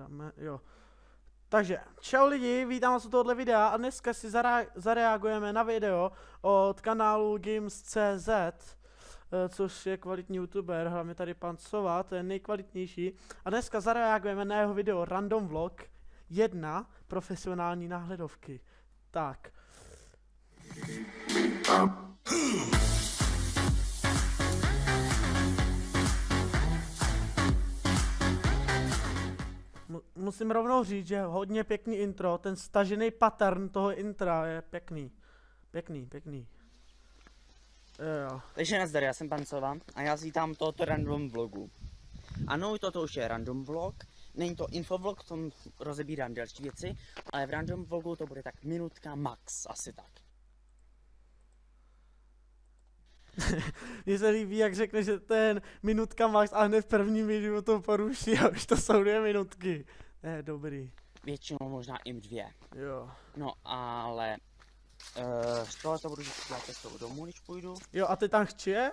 dáme, jo. Takže, čau lidi, vítám vás u tohohle videa a dneska si zareagujeme na video od kanálu Games.cz, což je kvalitní youtuber, hlavně tady pan Sova, to je nejkvalitnější. A dneska zareagujeme na jeho video Random Vlog 1 profesionální náhledovky. Tak. Musím rovnou říct, že hodně pěkný intro, ten stažený pattern toho intra je pěkný. Pěkný. Jo. Takže nazdar, já jsem pan Sova a já vítám tohoto random vlogu. Ano, toto už je random vlog, není to infovlog, v tom rozebírám další věci, ale v random vlogu to bude tak minutka max, asi tak. Mně se líbí, jak řekne, že ten minutka max a hned v prvním videu to poruší a už to jsou 2 minutky. Ne, dobrý. Většinou možná i 2. Jo. No ale tohle to budu dělat cestou domů, když půjdu. Jo, a teď tam chčije?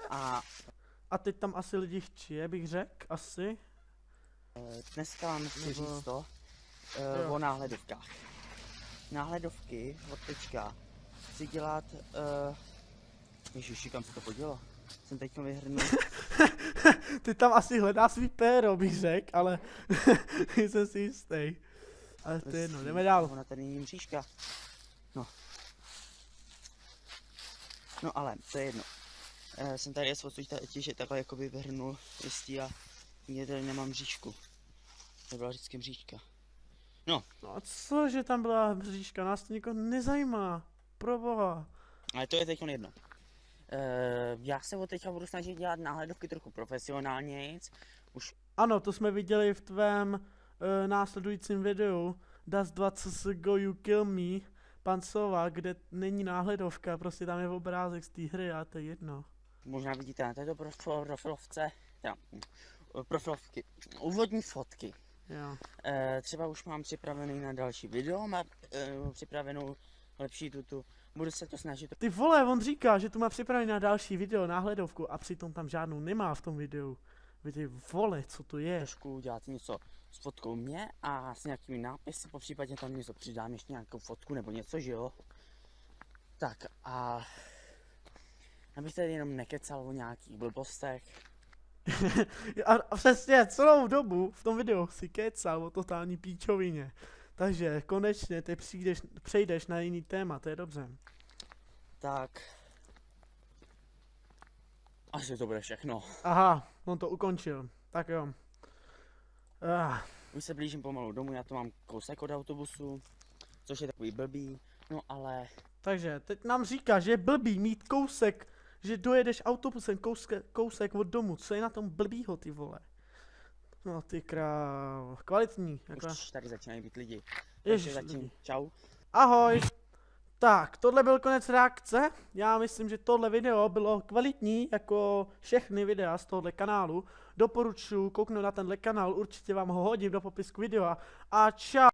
A teď tam asi lidi chčije, bych řekl, asi. Dneska vám chci říct to o náhledovkách. Náhledovky od teďka chci dělat, ježiši, kam se to podělo? Jsem teď vyhrnul. Ty tam asi hledá svý péro, bych řekl, ale jsem si jistý. Ale to je jedno, jdeme dál. Ona tady není mřížka. No ale, to je jedno. Jsem tady že takhle jakoby vyhrnul jistý a nikde tady nemám mřížku. To byla vždycky mřížka. No a co, že tam byla mřížka, nás to nikoho nezajímá. Proboha. Ale to je teď jedno. Já se od teďka budu snažit dělat náhledovky trochu profesionálnějc. Už... Ano, to jsme viděli v tvém následujícím videu. Does 2 CSGO You Kill Me, pan Sova, kde není náhledovka, prostě tam je obrázek z té hry a to je jedno. Možná vidíte na této profilovce, profilovky, úvodní fotky. Jo. Třeba už mám připravený na další video, mám připravenou lepší tutu. Budu se to snažit. Ty vole, on říká, že tu má připravený na další video náhledovku a přitom tam žádnou nemá v tom videu. Vy ty vole, co to je? Trošku udělat něco s fotkou mě a s nějakými nápisy, popřípadě tam něco přidám, ještě nějakou fotku nebo něco, že jo? Tak a abych tady jenom nekecal o nějakých blbostech. A přesně celou dobu v tom videu si kecal o totální píčovině. Takže konečně ty přejdeš na jiný téma, to je dobře. Tak. Asi to bude všechno. Aha, on to ukončil. Tak jo. Už se blížím pomalu domů, já to mám kousek od autobusu, což je takový blbý, no ale... Takže teď nám říká, že je blbý mít kousek, že dojedeš autobusem kousek od domu. Co je na tom blbýho, ty vole? No ty krávo, kvalitní. Už tady začínají být lidi. Ježiš, zatím, čau. Ahoj. Tak, tohle byl konec reakce. Já myslím, že tohle video bylo kvalitní, jako všechny videa z tohohle kanálu. Doporučuji kouknout na tenhle kanál, určitě vám ho hodím do popisku videa. A čau.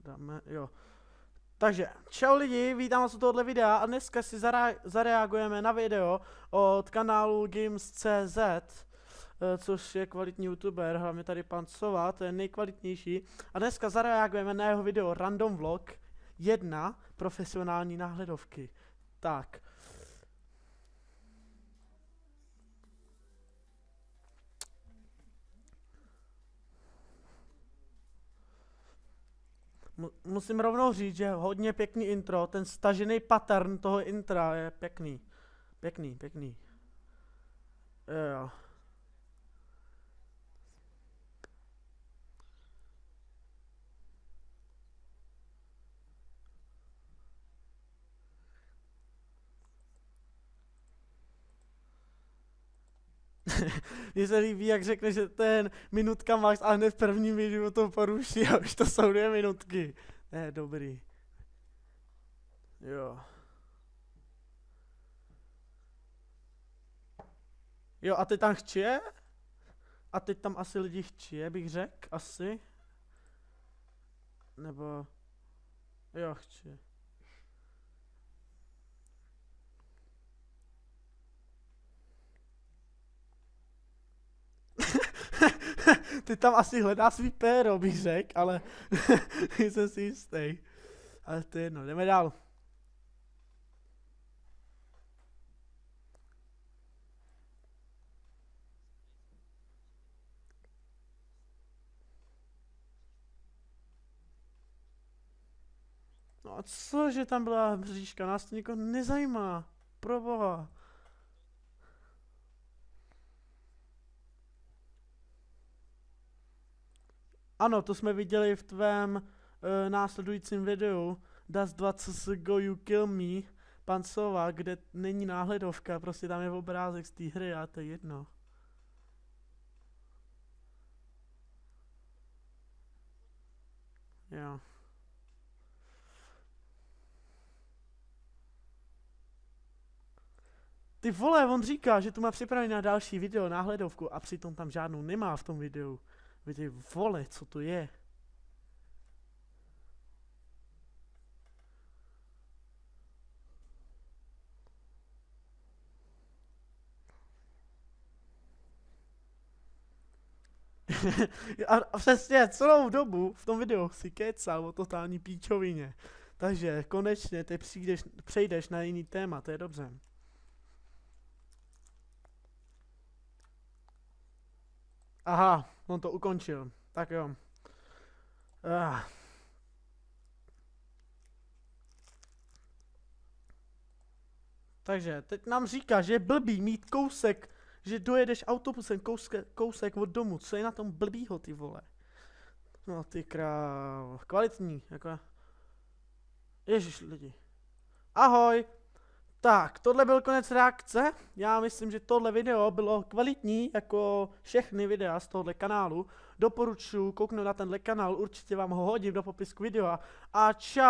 dáme, jo. Takže, čau lidi, vítám vás u tohohle videa a dneska si zareagujeme na video od kanálu Games.cz, což je kvalitní youtuber, hlavně tady pan Sova, to je nejkvalitnější. A dneska zareagujeme na jeho video Random Vlog 1 profesionální náhledovky. Tak. Musím rovnou říct, že hodně pěkný intro, ten stažený pattern toho intra je pěkný. Pěkný. Jo. Mně se líbí, jak řekne, že ten minutka max a hned v prvním videu to poruší a už to jsou 2 minutky. Ne, dobrý. Jo. Jo, a teď tam chčije? A teď tam asi lidi chčije, bych řekl, asi. Nebo... Jo, chčije. Ty tam asi hledá svý péro, bych řekl, ale jsem si jistý. Ale to je jedno, jdeme dál. No a co, že tam byla bříška, nás to nikoho nezajímá, proboha. Ano, to jsme viděli v tvém následujícím videu Das 2 CSGO You Kill Me, pan Sova, kde není náhledovka, prostě tam je obrázek z té hry a to je jedno. Jo. Ty vole, on říká, že tu má připravený na další video náhledovku a přitom tam žádnou nemá v tom videu. Vy ty vole, co to je? a přesně celou dobu v tom videu si kecal o totální píčovině. Takže konečně ty přejdeš na jiný téma, to je dobře. Aha, on to ukončil. Tak jo. Takže teď nám říká, že je blbý mít kousek, že dojedeš autobusem kousek od domu. Co je na tom blbýho, ty vole? No ty krávo. Kvalitní, jako... Ježiš, lidi. Ahoj. Tak, tohle byl konec reakce. Já myslím, že tohle video bylo kvalitní, jako všechny videa z tohohle kanálu. Doporučuji kouknout na tenhle kanál, určitě vám ho hodím do popisku videa. A čau.